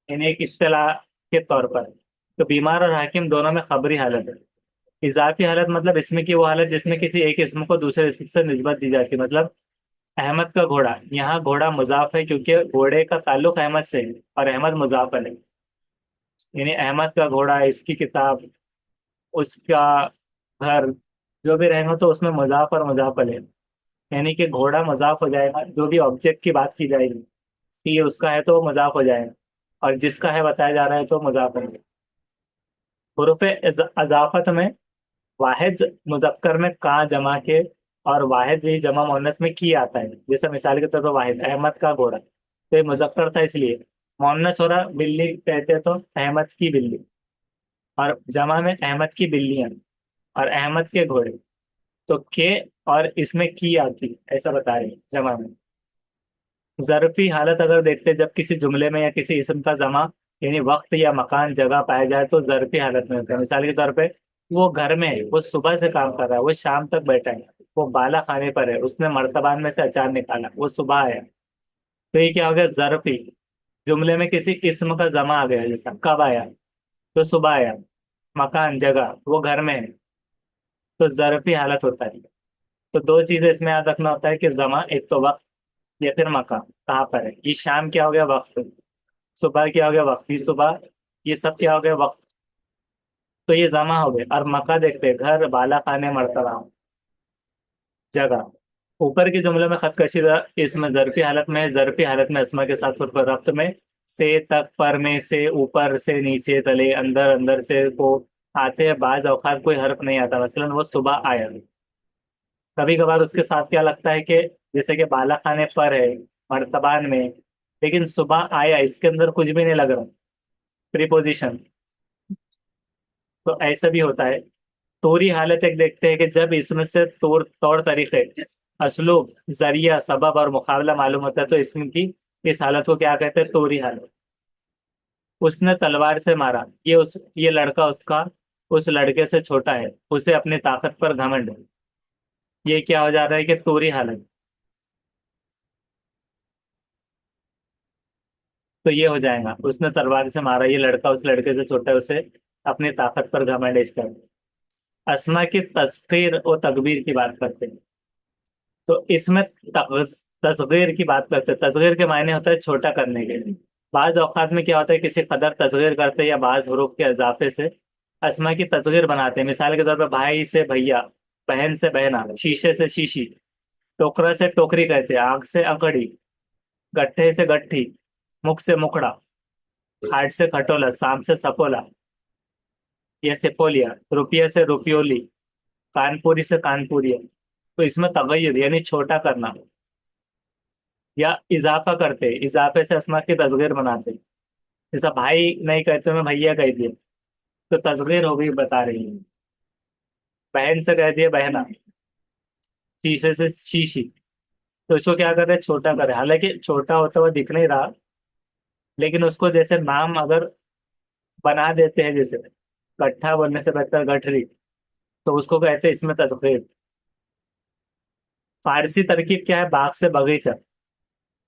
S1: यानी एक इत्तला के तौर पर। तो बीमार और हाकिम दोनों में खबरी हालत है। इजाफी हालत मतलब इसमें की वो हालत जिसमें किसी एक इसम को दूसरे इसम से निस्बत दी जाती है। मतलब अहमद का घोड़ा, यहाँ घोड़ा मुजाफ है क्योंकि घोड़े का ताल्लुक अहमद से है और अहमद मुजाफ है, यानी अहमद का घोड़ा, इसकी किताब, उसका घर, जो भी रहेगा तो उसमें मजाक और मजाफल है। यानी कि घोड़ा मजाक हो जाएगा, जो भी ऑब्जेक्ट की बात की जाएगी कि ये उसका है तो वो मजाक हो जाएगा, और जिसका है बताया जा रहा है तो मजाक होंगे। हुरूफ अजाफत में वाहिद मुजक्कर में का जमा के और वाहिद ही जमा मुअन्नस में की आता है। जैसे मिसाल के तौर पर वाहिद अहमद का घोड़ा, तो ये मुजक्कर था इसलिए। मुअन्नस हो रहा बिल्ली कहते तो अहमद की बिल्ली, और जमा में अहमद की बिल्लियां और अहमद के घोड़े। तो के और इसमें की आती ऐसा बता रहे हैं जमा में। ज़र्फी हालत अगर देखते हैं जब किसी जुमले में या किसी इसम का जमा यानी वक्त या मकान जगह पाया जाए तो ज़र्फी हालत में होता है। मिसाल के तौर पे वो घर में है, वो सुबह से काम कर रहा है, वो शाम तक बैठा है, वो बाला खाने पर है, उसने मर्तबान में से अचार निकाला, वो सुबह आया। तो ये क्या हो गया, ज़र्फी। जुमले में किसी इसम का जमा आ गया, जैसा कब आया, तो सुबह आया, मकान जगह वो घर में है, तो ज़र्फी हालत होता है। तो दो चीजें इसमें याद रखना होता है कि जमा एक तो वक्त या फिर मकान कहाँ पर है। ये शाम क्या हो गया, वक्त। सुबह क्या हो गया, वक्त। ये सुबह, ये सब क्या हो गया, वक्त। तो ये जमा हो गए। और मका देखते हैं, घर, बाला खाने, मर्तबा, जगह। ऊपर के जुमले में खत कशीदा इसमें जरफी हालत में, जरफी हालत में अस्मा के साथ उर्फ रफ्त में से तक, पर में से, ऊपर से, नीचे, तले, अंदर, अंदर से को आते हैं। बाज औकात कोई हर्फ नहीं आता, मसलन वो सुबह आया। कभी कभार उसके साथ क्या लगता है कि जैसे कि बाला खाने पर है, मर्तबान में, लेकिन सुबह आया इसके अंदर कुछ भी नहीं लग रहा, प्रीपोजिशन। तो ऐसा भी होता है। तोरी हालत एक देखते हैं कि जब इसमें से तौर तौर तरीके, असलूब, जरिया, सबब और मुकाबला मालूम होता है तो इसमें की इस हालत को क्या कहते हैं, तोरी हालत। उसने तलवार से मारा, ये लड़का उसका उस लड़के से छोटा है, उसे अपनी ताकत पर घमंड है। ये क्या हो जा रहा है कि तोरी हालत। तो ये हो जाएगा, उसने तलवार से मारा, ये लड़का उस लड़के से छोटा है, उसे अपनी ताकत पर घमंड है, इस तरह। अस्मा की तस्खीर और तकबीर की बात करते हैं, तो इसमें तस्गीर की बात करते हैं। तस्गीर के मायने होता है छोटा करने के लिए। बाज औकात में क्या होता है, किसी कदर तस्गीर करते हैं या बाज हरूफ के इजाफे से अस्मा की तस्गीर बनाते हैं। मिसाल के तौर पर भाई से भैया, बहन से बहना, शीशे से शीशी, टोकरा से टोकरी कहते हैं, आंख से अंकड़ी, गट्ठे से गट्ठी, मुख से मुखड़ा, खाट से खटोला, सांप से सपोला या सिपोलिया, रुपये से रुपयोली, कानपुरी से कानपुरिया। तो इसमें तगय्युर यानी छोटा करना या इजाफा करते, इजाफे से अस्मा की तस्गीर बनाते। जैसा भाई नहीं कहते, मैं भैया कह दिया, तो तस्गीर हो गई, बता रही है। बहन से कह दिया बहना, शीशे से शीशी, तो इसको क्या कर रहे हैं, छोटा कर रहे हैं। हालांकि छोटा होता हुआ दिख नहीं रहा, लेकिन उसको जैसे नाम अगर बना देते हैं, जैसे गट्ठा बोलने से बेहतर गठरी, तो उसको कहते हैं इसमें तस्गीर। फारसी तरकीब क्या है, बाग से बगीचा।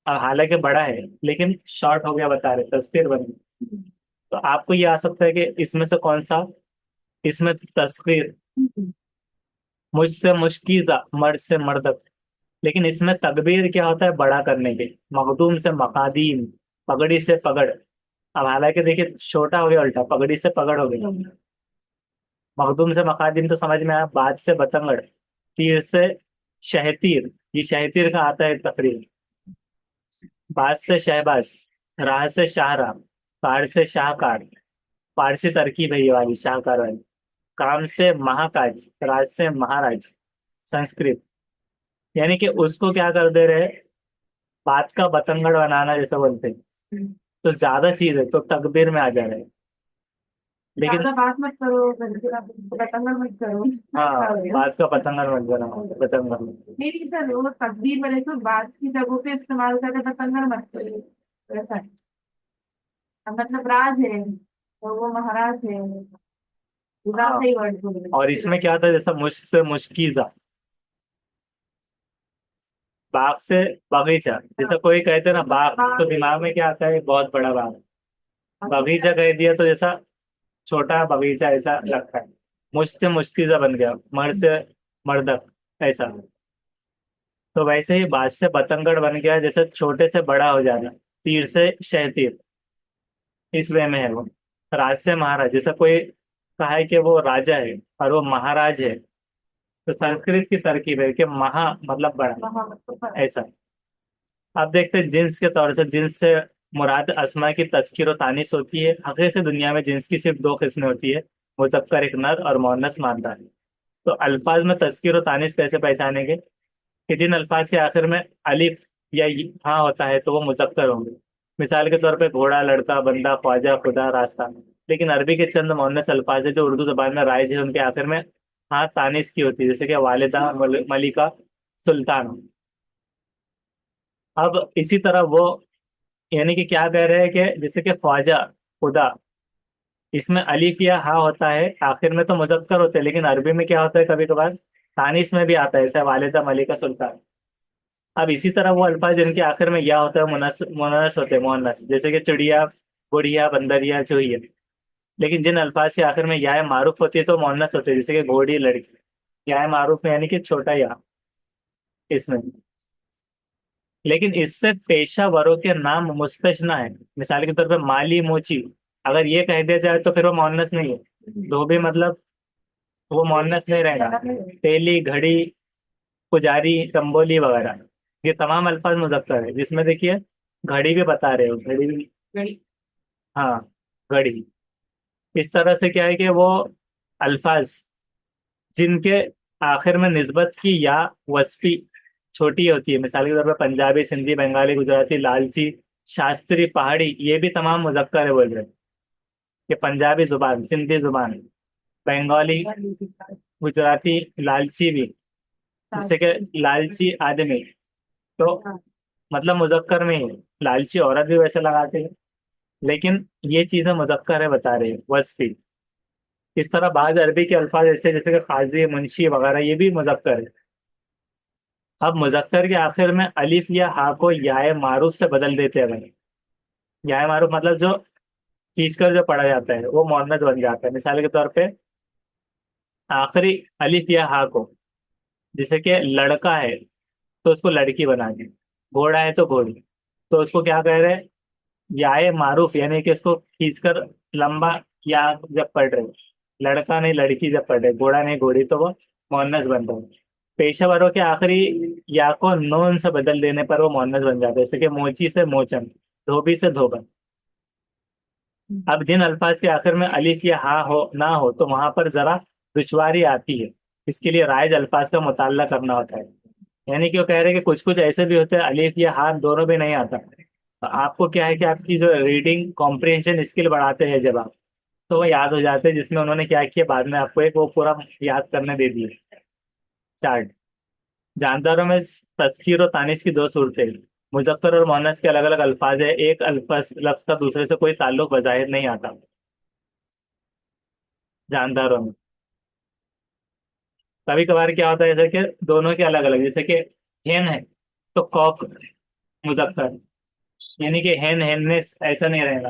S1: अब हालांकि बड़ा है लेकिन शॉर्ट हो गया, बता रहे तस्वीर बन गई। तो आपको ये आ सकता है कि इसमें से कौन सा, इसमें तस्वीर, मुझसे मुश्किजा, मर्द से मर्दत। लेकिन इसमें तकबीर क्या होता है, बड़ा करने के। मखदूम से मकादीम, पगड़ी से पगड़। अब हालांकि देखिए छोटा हो गया उल्टा, पगड़ी से पगड़ हो गया। मखदूम से मकादीम तो समझ में आया। बाज से बतंगड़, तीर से शहतीर, ये शहतीर का आता है तकरीर। बाज से शहबाज, राह से शाहराह, कार से शाहकार, फारसी तरकीब है ये वाली, शाहकार वाली। काम से महाकाज, राज से महाराज, संस्कृत। यानी कि उसको क्या कर दे रहे, बात का बतंगड़ बनाना जैसे बोलते हैं। तो ज्यादा चीज है तो तकबीर में आ जा रहे हैं। लेकिन
S2: ज्यादा बात मत करो, बतंगड़ मत करो।
S1: हाँ,
S2: हाँ भैया।
S1: बात का पतंगड़ मत बनाओ, बतंगड़।
S2: नहीं नहीं सर, वो तकदीर वाले तो बात की जगहों पे इस्तेमाल करके बतंगड़ मत करो, वैसा है। अब मतलब राज है तो वो महाराज है, पूरा
S1: हाँ,
S2: सही वर्ड बोल रहे
S1: और
S2: हैं।
S1: इसमें क्या था, जैसा मुश्क से मुश्कीजा, बाग से बगीचा। जैसा कोई कहते हैं ना बाग, तो दिमाग में क्या आता है, बहुत बड़ा बाग। बगीचा कह दिया तो जैसा छोटा बगीचा ऐसा लगता है। मुझ से मुश्किजा बन गया, मर्द से मर्दक, ऐसा। तो वैसे ही बाज से बतंगड़ बन गया, जैसे छोटे से बड़ा हो जाना, तीर से शहतीर, इस वे में है वो। राज से महाराज, जैसा कोई कहा है कि वो राजा है और वो महाराज है, तो संस्कृत की तरकीब है कि महा मतलब बड़ा, ऐसा। आप देखते हैं जिन्स के तौर से, जिन्स से मुराद अस्मा की तस्कीर और तानीस होती है। हकीकत से दुनिया में जिन्स की सिर्फ दो किस्में होती है, मुजक्कर एक नर और मुअन्नस मादा है। तो अल्फाज में तस्कीर और तानीस कैसे पहचानेंगे, कि जिन अल्फाज के आखिर में अलिफ या हाँ होता है तो वो मुजक्कर होंगे। मिसाल के तौर पे घोड़ा, लड़का, बंदा, ख्वाजा, खुदा, रास्ता। लेकिन अरबी के चंद मुअन्नस अल्फाज है जो उर्दू जबान में राइज है, उनके आखिर में हाँ तानीस की होती है, जैसे कि वालिदा, मलिका, सुल्तान। अब इसी तरह वो, यानी कि क्या कह रहे हैं कि जैसे कि ख्वाजा, खुदा, इसमें अलिफ या हा होता है आखिर में तो मुजक्कर होते हैं, लेकिन अरबी में क्या होता है कभी कभार तानीस में भी आता है, जैसे वालिदा, मलिका, सुल्तान। अब इसी तरह वो अल्फाज जिनके आखिर में या होता है मुनस मुनस होते हैं, मुअन्नस, जैसे कि चिड़िया, बुढ़िया, बंदरिया, चूहिया। लेकिन जिन अल्फाज के आखिर में या मारूफ होती है तो मुअन्नस होते हैं, जैसे कि घोड़ी, लड़की। या मारूफ में यानी कि छोटा या, इसमें। लेकिन इससे पेशा वरों के नाम मुस्तस्ना है। मिसाल के तौर पे माली, मोची, अगर ये कह दिया जाए तो फिर वो मुअन्नस नहीं है। धोबी मतलब वो मुअन्नस नहीं रहेगा। तेली, घड़ी, पुजारी, तंबोली वगैरह, ये तमाम अल्फाज मुजक्कर है, जिसमें देखिए घड़ी भी बता रहे हो, घड़ी भी।
S2: घड़ी।
S1: हाँ, घड़ी। इस तरह से क्या है कि वो अल्फाज जिनके आखिर में निस्बत की या वस्फी छोटी होती है, मिसाल के तौर पर पंजाबी, सिंधी, बंगाली, गुजराती, लालची, शास्त्री, पहाड़ी, ये भी तमाम मुजक्कर है बोल रहे हैं। कि पंजाबी जुबान, सिंधी जुबान, बंगाली, गुजराती, लालची भी, जैसे कि लालची आदमी, तो मतलब मुजक्कर में ही है। लालची औरत भी वैसे लगाते हैं, लेकिन ये चीजें मुजक्कर है बता रहे हैं, वस्फी। इस तरह बाज अरबी के अल्फाज ऐसे जैसे कि खाजी, मुंशी वगैरह, ये भी मुजक्कर है। अब मुजक्कर के आखिर में अलिफ या हा को याए मारूफ से बदल देते हैं भाई। याए मारूफ मतलब जो खींचकर जो पढ़ा जाता है वो मुअन्नस बन जाता है। मिसाल के तौर पे आखिरी अलिफ या हा को, जैसे कि लड़का है तो उसको लड़की बना दी, घोड़ा है तो घोड़ी, तो उसको क्या कह रहे हैं, याए मारूफ, यानी कि इसको खींचकर लंबा या जब पढ़ रहे, लड़का नहीं लड़की जब पढ़ रहे, घोड़ा नहीं घोड़ी, तो वो मुअन्नस बन रहा है। पेशेवरों के आखिरी या को नून से बदल देने पर वो मुअन्नस बन जाता है, जैसे कि मोची से मोचन, धोबी से धोबन। अब जिन अल्फाज के आखिर में अलिफ या हा हो ना हो तो वहां पर जरा दुश्वारी आती है। इसके लिए राइज अल्फाज का मुताला करना होता है। यानी कि वो कह रहे हैं कि कुछ कुछ ऐसे भी होते हैं अलिफ या हा दोनों भी नहीं आता, तो आपको क्या है कि आपकी जो रीडिंग कॉम्प्रिहेंशन स्किल बढ़ाते हैं जब आप, तो वो याद हो जाते हैं, जिसमें उन्होंने क्या किया बाद में आपको एक वो पूरा याद करने दे दिए, चार्ट। जानदारों में तस्कीर और तानीस की दो सूरतें हैं। मुजफ्फर और मुअन्नस के अलग अलग अल्फाज है, एक अल्फाज लफ्ज का दूसरे से कोई ताल्लुक बज़ाहिर नहीं आता जानदारों में। कभी कभार क्या होता है जैसे कि दोनों के अलग अलग, जैसे कि हेन है तो कॉक मुजफ्फर, यानी कि हेन हेननेस ऐसा नहीं रहेगा,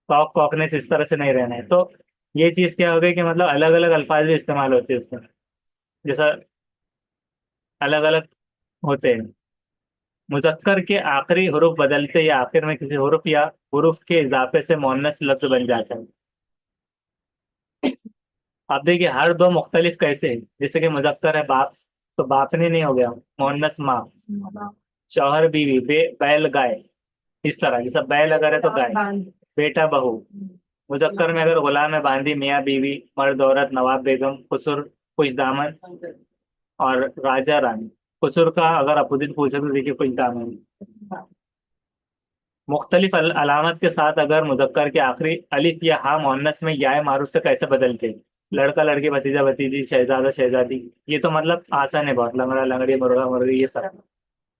S1: कॉक कॉकनेस इस तरह से नहीं रहना है। तो ये चीज क्या हो गई कि मतलब अलग अलग अल्फाज भी इस्तेमाल होते हैं उसमें, जैसा अलग अलग होते हैं। मुजक्कर के आखिरी हरूफ बदलते या आखिर में किसी हरूफ या हुरूफ के इजाफे से मुअन्नस लफ्ज बन जाता है। आप देखिए हर दो मुख्तलिफ कैसे हैं, जैसे कि मुजक्कर है बाप, तो बापने नहीं हो गया, मुअन्नस माँ। शौहर बीवी, बैल गाय, इस तरह जैसा बैल अगर है तो गाय। बेटा बहू। मुजक्कर में अगर गुलाम है बांदी, मियाँ बीवी, मर्द औरत, नवाब बेगम, खुसर खुश दामन, और राजा रानी। खुसर का अगर अपोजिट पूछे तो देखिए खुश दामन। मुख्तलिफ अलामत के साथ अगर मुजक्कर के आखिरी अलिफ या हा मुअन्नस में याय मारूफ से कैसे बदलते? लड़का लड़की, भतीजा भतीजी, शहजादा शहजादी। ये तो मतलब आसान है बहुत, लंगड़ा लंगड़ी, मुर्गा मुर्गी, ये सब।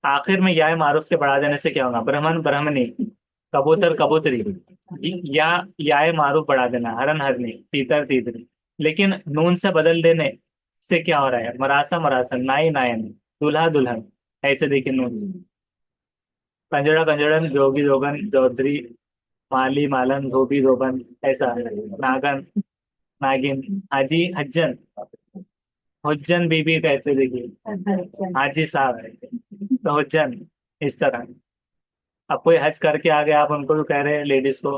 S1: आखिर में याय मारूफ के बढ़ा देने से क्या होगा? ब्राह्मण ब्राह्मणी, कबूतर कबूतरी। या याय मारूफ बढ़ा देना, हरन हरनी, तीतर तीतरी। लेकिन नून से बदल देने से क्या हो रहा है? मरासा मरासन, नाई नायन, दूल्हा दुल्हन। ऐसे देखिए नून। कंजड़ा कंजड़न, जोगी जोगन, चौधरी, माली मालन, धोबी धोबन। ऐसा। नागन नागिन, हाजी हज्जन, हुज्जन बीबी कहते देखिए, हाजी साहब तो हुज्जन। इस तरह। अब कोई हज करके आ गया, आप उनको भी कह रहे हैं लेडीज को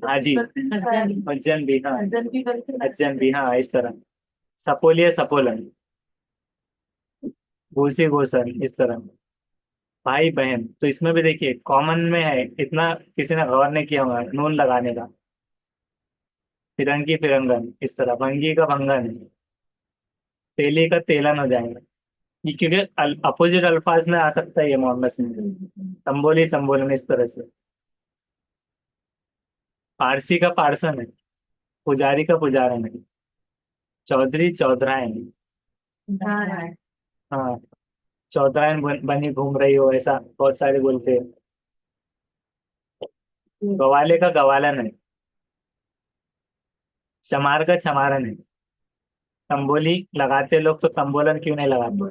S1: हाजी, हुज्जन भी, हाँ। हज्जन भी, हाँ, इस तरह। सपोलिया सपोलन, भूसी गोसन, इस तरह। भाई बहन, तो इसमें भी देखिए कॉमन में है, इतना किसी ने गौर नहीं किया होगा नून लगाने का। फिरंगी फिरंगन, इस तरह। भंगी का भंगन, तेली का तेलन हो जाएगा। ये क्योंकि अपोजिट अल्फाज में आ सकता है ये मोहम्मद में। तंबोली तंबोलन, इस तरह से। पारसी का पारसन है, पुजारी का पुजारन है। चौधरी चौधरायन। हाँ, चौधरायन बनी घूम रही हो, ऐसा बहुत सारे बोलते हैं। गवाले का गवालन है। चमार का चमारन है। तंबोली लगाते लोग तो तंबोलन क्यों नहीं लगाते?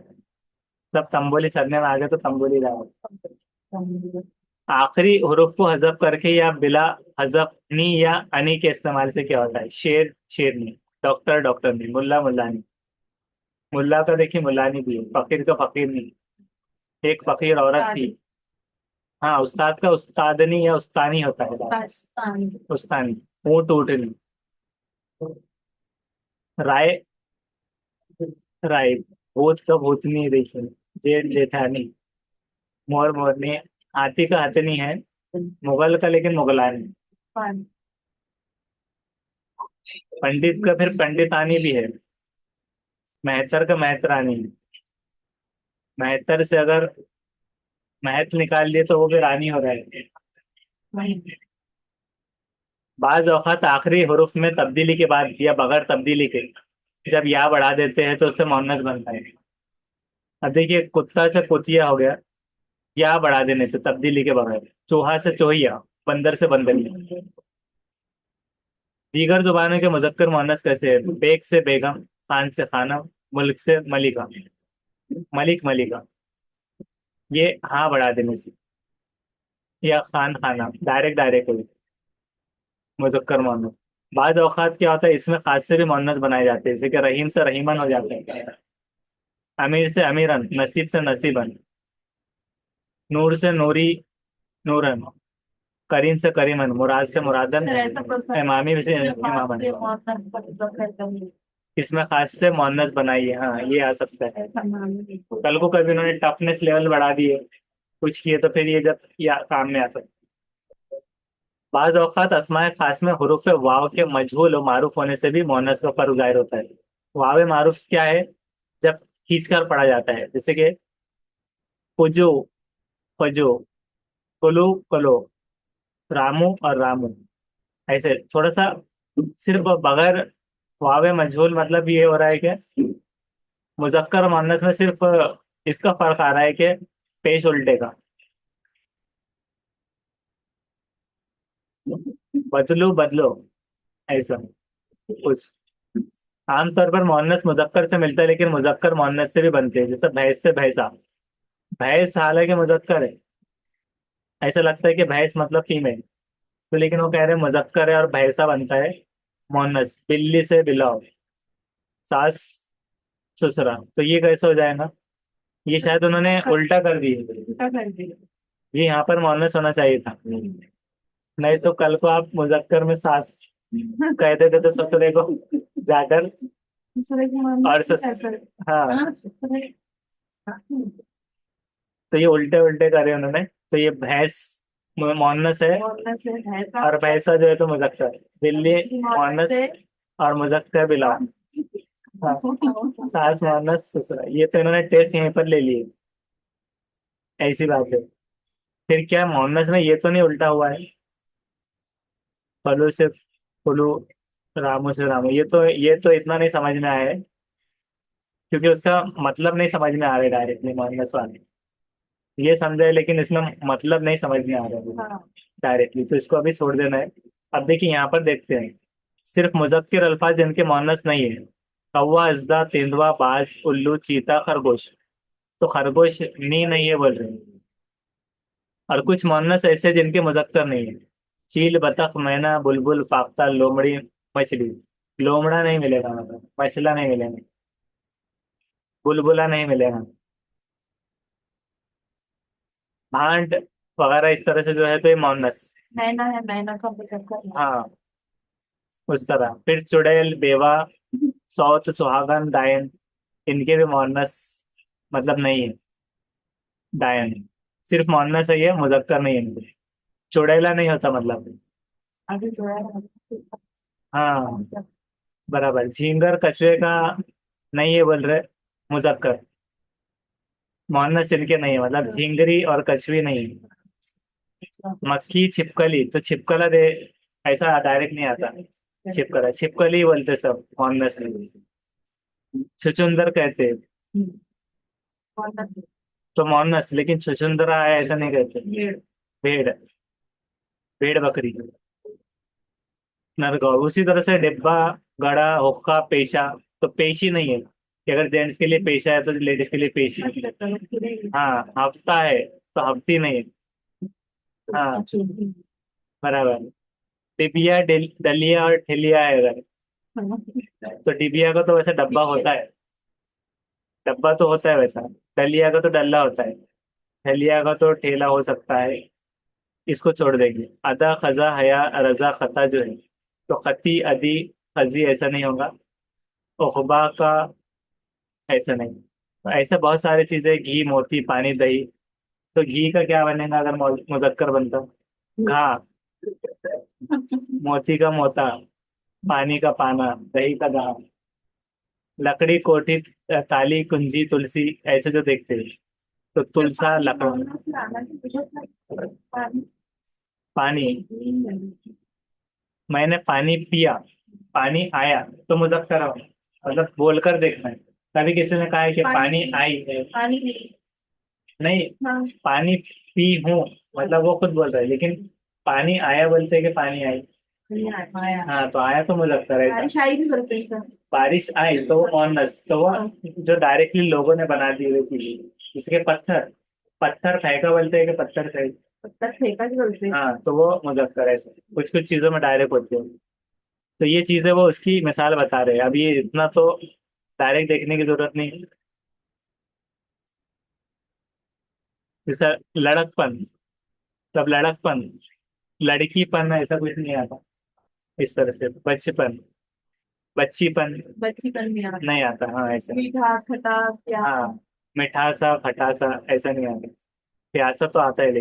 S1: सब तंबोली सरने में आ गए तो तंबोली लगा। आखिरी हुरूफ को हजफ करके या बिला हजफ नी या अनी के इस्तेमाल से क्या होता है? शेर शेरनी, डॉक्टर डॉक्टरनी, मुल्ला मुल्लानी। मुल्ला का देखिए मुल्लानी भी है, फकीर का फकीरनी। एक फकीर औरत थी। हाँ, उस्ताद का उस्तादनी या उस्तानी होता है। उस्तानी। ऊँट ऊँटनी। राय राय। भूत का भूतनी देखिए, जेठ जेठानी, मोर मोरनी। हाथी का हथनी है। मुगल का लेकिन मुगलानी। पंडित का फिर पंडितानी भी है। मेहतर का मेहतरानी। मेहतर से अगर महत निकाल लिए तो वो भी रानी हो रहा है। बाज औक़ात आखिरी हुरूफ में तब्दीली के बाद या बगैर तब्दीली के जब या बढ़ा देते हैं तो उससे मुअन्नस बनता है। अब देखिए कुत्ता से कुतिया हो गया, या बढ़ा देने से, तब्दीली के बगैर। चूहा से चोहिया, बंदर से बंदरिया। दीगर जुबानों के मुजक्कर मुअन्नस कैसे है? बेग से बेगम, खान से खाना, मुल्क से मलिका, मलिक मलिका। ये हाँ बढ़ा देने से। या खान खाना, डायरेक्ट डायरेक्ट हो, मुजक्कर मुअन्नस। बाज औकात क्या होता है, इसमें खास से भी मुअन्नस बनाए जाते हैं, जैसे कि रहीम से रहीमन हो जाते हैं। अमीर से अमीरन, नसीब से नसीबन, नूर से नूरी नूरन, करीम से करीमन, मुराद से मुरादन, इमामी से इमामन। इसमें खास से मुअन्नस बनाइए, हाँ ये आ सकता है। कल को कभी उन्होंने टफनेस लेवल बढ़ा दिए, कुछ किए, तो फिर ये जब या काम में आ सकता है। बाज औक़ात अस्माए खास में हुरूफ वाव के मजहूल और मारूफ होने से भी मुअन्नस का फर्क जाहिर होता है। वाव मारूफ क्या है? जब खींचकर पढ़ा जाता है, जैसे कि पुजो पजो, कुलू कलो, रामू और रामू। ऐसे थोड़ा सा सिर्फ बगैर वाव मजहूल, मतलब ये हो रहा है कि मुजक्कर मुअन्नस में सिर्फ इसका फर्क आ रहा है कि पेश उल्टे का। बदलू बदलो, ऐसा कुछ। आमतौर पर मुअन्नस मुजक्कर से मिलता है, लेकिन मुजक्कर मुअन्नस से भी बनते हैं, जैसे भैंस से भैंसा। भैंस हालांकि मुजक्कर है, ऐसा लगता है कि भैंस मतलब फीमेल, तो लेकिन वो कह रहे हैं मुजक्कर है और भैंसा बनता है मुअन्नस। बिल्ली से बिलाव, सास ससुरा, तो ये कैसे हो जाएगा? ये शायद उन्होंने उल्टा कर दिया। ये यहाँ पर मुअन्नस होना चाहिए था। नहीं तो कल को आप मुजक्कर में सास कह देते तो ससुरे को जाकर, और हाँ, तो ये उल्टे उल्टे करे उन्होंने। तो ये भैंस मोहन्नस है,
S2: मोहन्नस है भैंसा।
S1: और भैंसा जो है तो मुजक्कर। बिल्ली
S2: मोहन्नस
S1: मोहन्नस
S2: है
S1: और मुजक्कर बिला। हाँ, सास मोहन्नस ससुरा, ये तो इन्होंने टेस्ट यहीं पर ले लिए। ऐसी बात है। फिर क्या मोहन्नस में ये तो नहीं उल्टा हुआ है, फलू से फुलू, रामू से रामू, ये तो इतना नहीं समझ में आया है, क्योंकि उसका मतलब नहीं समझ में आ रहा है डायरेक्टली मोहन्नस वाले। ये समझे लेकिन इसमें मतलब नहीं समझ में आ रहा है
S2: हाँ।
S1: डायरेक्टली, तो इसको अभी छोड़ देना है। अब देखिए यहाँ पर देखते हैं, सिर्फ मुजक्किर अल्फाज जिनके मुअन्नस नहीं है, कौवा, अजदा, तेंदुआ, बाज, उल्लू, चीता, खरगोश। तो खरगोश नी नहीं है बोल रहे हैं। और कुछ मुअन्नस ऐसे जिनके मुजक्कर नहीं है, चील, बतख, मैना, बुलबुल, फाख्ता, लोमड़ी, मछली। लोमड़ा नहीं मिलेगा, मतलब मछला नहीं मिलेगा, बुलबुला नहीं मिलेगा, भांट वगैरह इस तरह से जो है तो ये मुअन्नस।
S2: मैना है, मैना का मुजक्कर है।
S1: हाँ, उस तरह। फिर चुड़ैल, बेवा, सौत, सुहागन, डायन, इनके भी मुअन्नस मतलब नहीं है, डायन। सिर्फ मुअन्नस है, ये मुजक्कर नहीं है इनके। चुड़ैला नहीं होता मतलब।
S2: अभी जो है
S1: हाँ, बराबर। झींगर कछुए का नहीं है बोल रहे, मुजक्कर। मुअन्नस इनके नहीं है, मतलब झींगरी और कछुई नहीं है। मक्खी, छिपकली, तो छिपकला दे, ऐसा डायरेक्ट नहीं आता। छिपकला, छिपकली बोलते सब मुअन्नस में। छुचुंदर कहते हैं,
S2: मोहन्नस है।
S1: तो मुअन्नस, लेकिन छुचुंदरा है ऐसा नहीं कहते। भेड़, भेड़ बकरी, नरगौर। उसी तरह से डिब्बा, घड़ा, हुक्का, पेशा, तो पेशी नहीं है कि अगर जेंट्स के लिए पेशा है तो लेडीज के लिए पेशी। हाँ, हफ्ता है तो हफ्ती नहीं है। हाँ, बराबर। डिबिया, डलिया और ठेलिया है अगर, तो डिबिया का तो वैसे डब्बा होता है, डब्बा तो होता है वैसा। डलिया का तो डल्ला होता है, ठेलिया का तो ठेला हो सकता है। इसको छोड़ देंगे। अदा, खजा, हया, रजा, खता जो है, तो खती, अदी, खजी ऐसा नहीं होगा। उखबा का ऐसा नहीं। तो ऐसे बहुत सारी चीजें, घी, मोती, पानी, दही। तो घी का क्या बनेगा अगर मुजक्कर बनता? घा, मोती का मोता, पानी का पाना, दही का दहा। लकड़ी, कोठी, ताली, कुंजी, तुलसी, ऐसे जो देखते हैं, तो तुलसा, लकड़। पानी, मैंने पानी पिया, पानी आया, तो मुजक्कर हो, मतलब बोलकर देखना है। कभी किसी ने कहा है कि पानी आई है,
S2: पानी नहीं।
S1: नहीं,
S2: हाँ।
S1: पानी पी हूँ, मतलब वो खुद बोल रहा है, लेकिन पानी आया बोलते हैं कि पानी आई।
S2: आया।
S1: हाँ, तो आया तो मुजक्कर है ऐसा।
S2: बारिश आई भी बोलते हैं सर।
S1: बारिश आई तो वो ऑनस, तो वो
S2: हाँ।
S1: जो डायरेक्टली लोगों ने बना दी हुई चीज। इसके पत्थर, पत्थर फेंका बोलते हैं कि पत्थर फेंक।
S2: पत्थर फेंका भी बोलते हैं।
S1: हाँ, तो वो मुजक्कर है, कुछ कुछ चीजों में डायरेक्ट होते हैं। तो ये चीजें वो उसकी मिसाल बता रहे हैं, अब ये इतना तो डायरेक्ट देखने की जरूरत नहीं। जैसे लड़कपन, तब लड़कपन, लड़कीपन ऐसा कुछ नहीं आता। इस तरह से बचपन, बच्चीपन
S2: बचपन में आता।
S1: नहीं आता। हाँ, ऐसा।
S2: मीठा, खटास, प्यार।
S1: हाँ, मिठासा, खटासा ऐसा नहीं आता। प्यासा तो आता है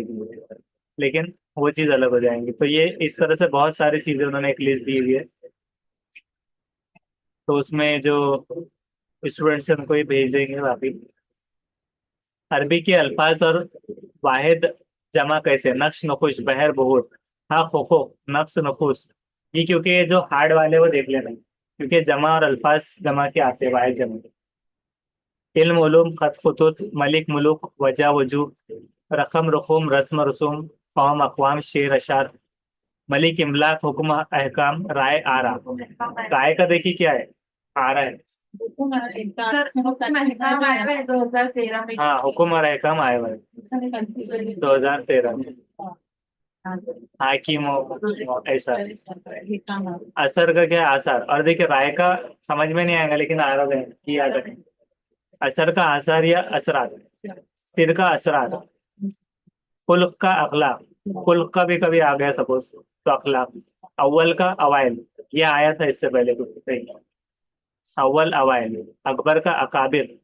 S1: लेकिन वो चीज अलग हो जाएंगी। तो ये इस तरह से बहुत सारी चीजें उन्होंने एक लिस्ट दी हुई है। तो उसमें जो स्टूडेंट्स हैं उनको ये भेज देंगे वापिस। अरबी के अल्फाज और वाहिद जमा कैसे? नक्श, नकुश, बहर, बहुत। हाँ, खो खो, नफ्स, नफूस। ये क्योंकि ये जो हार्ड वाले वो देख लेना, क्योंकि जमा और अल्फाज जमा के आते हैं, वाहिद जमा। इल्म, उलूम, खत, खुतूत, मलिक, मुलुक, वजह, वजूह, रकम, रकूम, रस्म, रसूम, कौम, अकवाम, शेर, अशार। मलिक, इमलाक, हुक्म, अहकाम, राय, आरा। राय का देखिए क्या है, आरा है।
S2: महंगा आया है 2013 में।
S1: हाँ, हुक्म और अहकाम आए हुए 2013 में। हाकिम ऐसा। असर का क्या है, असर। और देखिए राय का समझ में नहीं आएगा, लेकिन आरा है ये याद रखें। असर का आसार या असरात। सिर का असरात। कुल्क का अखलाक। कुल्क का भी कभी आ गया सपोज, तो अखलाक। अव्वल का अवाइल, ये आया था इससे पहले कुछ नहीं। अव्वल, अवाइल। अकबर का अकाबिर,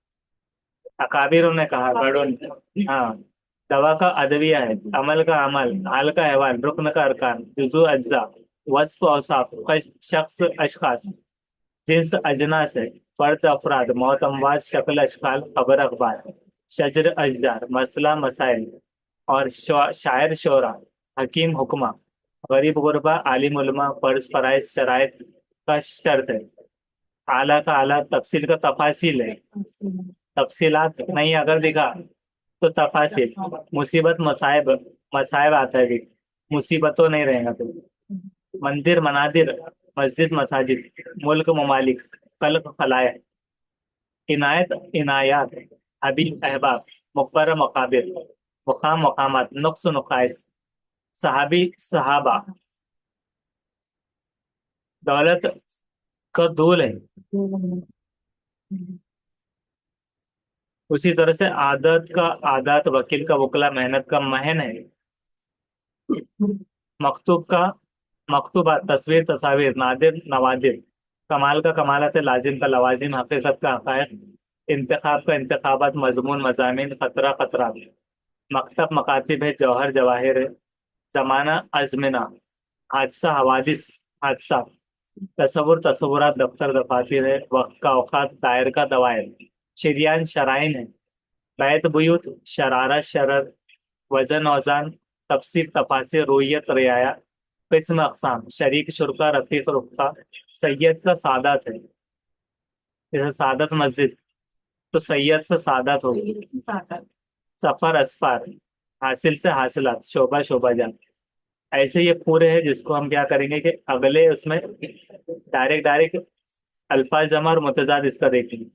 S1: अकाबिर ने कहा, बड़ों ने। हाँ, दवा का अदविया है, अमल का अमल, हाल का अहवाल, रुकन का अरकान, जुजू अज्जा, वस्फ औसाफ का शख्स अशखास, जिन्स अजनास है, फर्द अफराद, मौत अमवात, शक्ल अशकाल, खबर अखबार, शजर अजजार, मसला मसाइल, और शायर शोरा, हकीम हुक्मा, गरीब गुरबा, आलिम उलमा, फर्ज फराइज शराइत का शर्त है, आला का आला, तफसील का तफासिल है, तफसीलात नहीं अगर दिखा तो तफासिल, मुसीबत मसाइब, मसाइब आता है भी, मुसीबतों नहीं रहेगा तो, मंदिर मनादिर, मस्जिद मसाजिद, मुल्क ममालिक, खल्क खलायक, इनायत इनायात, हबीब अहबाब, मुफर मकाबिर, मुकाम मकामात, नुक्स नुकाइस, सहाबी सहाबा, दौलत का दूल है। उसी तरह से आदत का आदात, वकील का वकला, मेहनत का महन है। मकतूब का मकतूबात, तस्वीर तस्वीर, नादिर नवादिर, कमाल का कमालत है, लाजिम का लवाजिम, हकीकत का हकायक, इंतखाब का इंतखाबात, मजमून मजामीन, खतरा खतरा, मकतब मकातिब है, जौहर जवाहिर है, जमाना अजमिना, हादसा हवादिस हादसा, तसव्वुर तसव्वुरात, दफ्तर दफातर है, वक्त का औकात, दायर का दवायर, शरियान शराइन है, बैत बुयूत शरारा शरर, वजन औजान, तफसीर तफासिर, रोयत रियाया, किस्म अकसाम, शरीक शुरका, रफीक रुख्सा, सैयद का सादात है, जैसे सादत मस्जिद तो सैयद से सादात होगी, सफर असफार, हासिल से हासिलात, शोभा शोभा जान। ऐसे ये पूरे हैं जिसको हम क्या करेंगे कि अगले उसमें डायरेक्ट डायरेक्ट अल्फाज जमा और मुतजाद इसका देखेंगे।